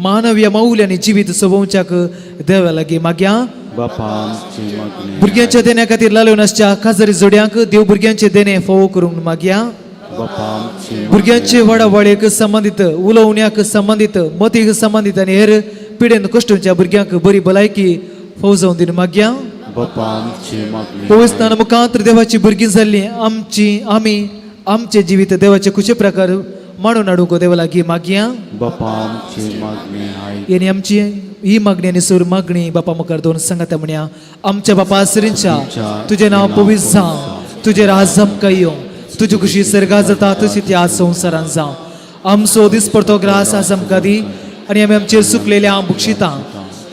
मानवीय मौल्यांनी जिवीत सोबोवच्याक देवा लागीं मागया बापा आमचे मागणे भुरग्यांच्या देण्या खातीर लालून आसच्या काजारी जोड्यांक देव भुरग्यांचे देणे फोव करूंक मागया बापा आमचे भुरग्यांचे वडावळेक संबंदीत उलोवण्याक संबंदीत मतीक संबंदीत आनी हेर पिडेन कश्टूच्या भुरग्यांक बरी भलायकी फोव जावन दिवन मागया बापा आमचे मागणे पवित्र मुखांतर देवाची भुरगीं जाल्ली आमी आमचे जिवीत देवाचे खुशे प्रकार मांडून हाडूंक देवा लागीं मागया बापा आमचे मागणे आयक. येणी आमची ही मागणी आनी सूर मागणी बापा मुखार दोन सांगात म्हणया आमच्या बापा सरींच्या तुजें नांव पवित्र जावं तुजें राज आमकां येवं तुजी खुशी सर्गा जाता तशी ती आज संवसारांत जावं आमचो दिसपडतो ग्रास आज आमकां दी आनी आमी आमचेर सुकलेल्या बुक्षितां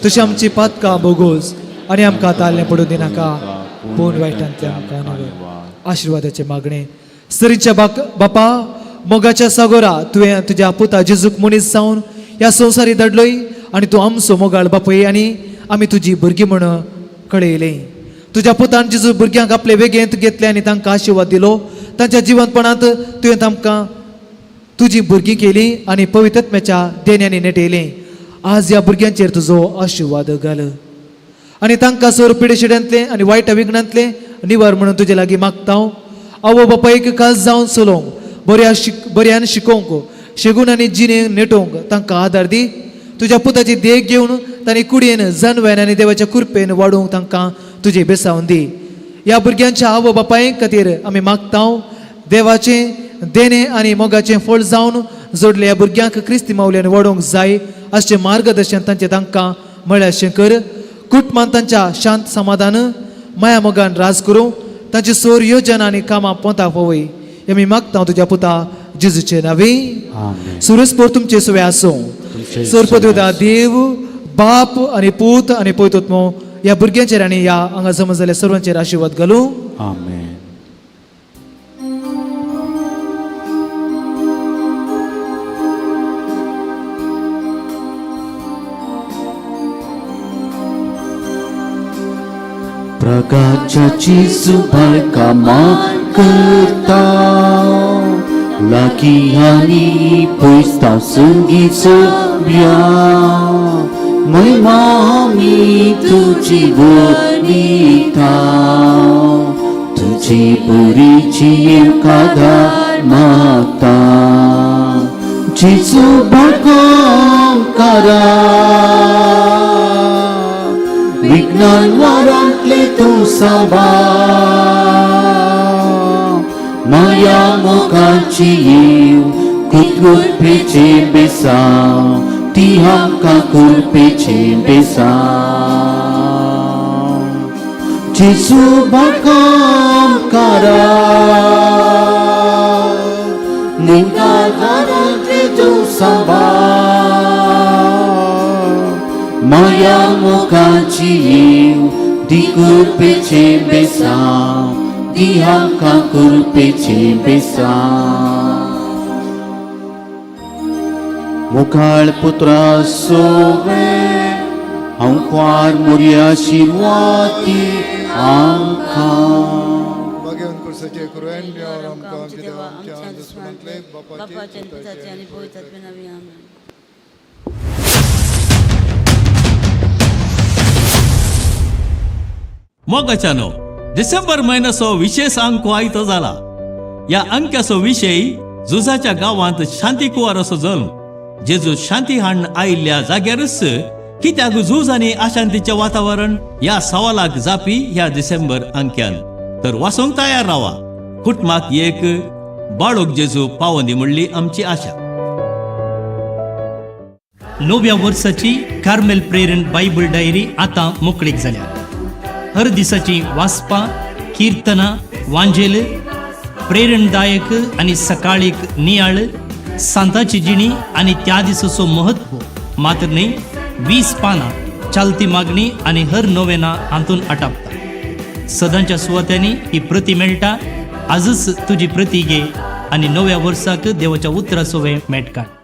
तशी आमची पातकां बोगोस आनी आमकां ताल्लें पडूं दिनाका पूण वायटांतल्यान आमकां नवय. आशिर्वादाचे मागणे सरीच्या बापा मोगाच्या सागोरा तुवें तुज्या पुता जेजूक मनीस जावन ह्या संवसारी धाडलोय आनी तूं आमचो मोगाळ बापय आनी आमी तुजी भुरगीं म्हण कळयलें. तुज्या पुतान जेजू भुरग्यांक आपले वेगेंत घेतले आनी तांकां आशिर्वाद दिलो तांच्या जिवंतपणांत तुवें तांकां तुजी भुरगीं केली आनी पवित्र आत्म्याच्या देण्यांनी नेटयलें. आज ह्या भुरग्यांचेर तुजो आशिर्वाद घाल आनी तांकां सोर पिडेशिड्यांतले आनी वायट विघ्नांतले निवार म्हणून तुजे लागीं मागता. आवय बापायक खास जावन चलोवंक बऱ्यान शिकोवंक शेगून आनी जिणे नेटोवंक तांकां आदार दी. तुज्या पुताची देख घेवन तांणी कुडयेन जनवेन आनी देवाच्या कृपेन वाडोवंक तांकां तुजे बेसावन दी. ह्या भुरग्यांच्या आवय बापाय खातीर आमी मागतांव देवाचें देणे आनी मोगाचें फळ जावन जोडल्या भुरग्यांक क्रिस्ती मावल्यान वाडोवंक जाय अशें मार्गदर्शन तांचें तांकां म्हळ्यार अशें कर. कुटुंबांत तांच्या शांत समाधान माया मोगान राज करूं तांची सोर येवजन आनी कामां पोंताक पवय आमी मागता तुज्या पुता जेजूचे नांवे. सुरस्पोर तुमचे सुवे आसूं. सोरपदुदा देव बाप आनी पूत आनी पवित्रात्मो ह्या भुरग्यांचेर आनी ह्या हांगा जमा जाल्ल्या सर्वांचेर आशिर्वाद घालूं. आमेन. प्रकाशाची सुभार कामां करता लागी आनी पयसता संगीत सोब्या महिमा आमी तुजी वनिता तुजी बरीची कादार मागता जेजू बाळकां करा विज्ञान वारांतले तूं सांबाळ माया मोगाची येव कुटुंबेचे बेसांव ती आमकां कुरपेचे बेसांव जेजू बाळकां करा विज्ञान वारांतले तूं सांबाळ माया मोगाची येव ती कुरपेचे बेसांव ती आमकां कुरपेचे बेसांव मुखार पुत्रा सोवे हांव क्वार मोरया आशिर्वादी आमकां भगवान कुर्साचे करून देवार आमकां देवा आमच्या दुश्मनांतले बापाचे पुताचे आनी पवित्रात्म्या नांवी आमेन. मोगाच्यानो डिसेंबर म्हयन्याचो विशेष अंक आयतो जाला. ह्या अंक्याचो विशय झुजाच्या गांवांत शांती कुवार असो जल्म. जेजू शांती हाडून आयिल्ल्या जाग्यारच कित्याक झूज आनी अशांतीचें वातावरण ह्या सवालाक जापी ह्या डिसेंबर अंक्यान. तर वाचूंक तयार रावा. कुटुंबाक एक बाळूक जेजू पावों दी म्हणली आमची आशा. नव्या वर्साची कार्मेल प्रेरण बायबल डायरी आतां मोकळीक जाल्या. हर दिसाची वाचपां कीर्तनां वांजेल प्रेरणदायक आनी सकाळीक नियाळ सांताची जिणी आनी त्या दिसाचो महत्व मात्र न्ही 20 पानां चालती मागणी आनी हर नोवेना हातून आटापता. सदांच्या सुवात्यांनी ही प्रती मेळटा. आजच तुजी प्रती घे आनी नव्या वर्साक देवाच्या उतराचो वेळ मेट काड.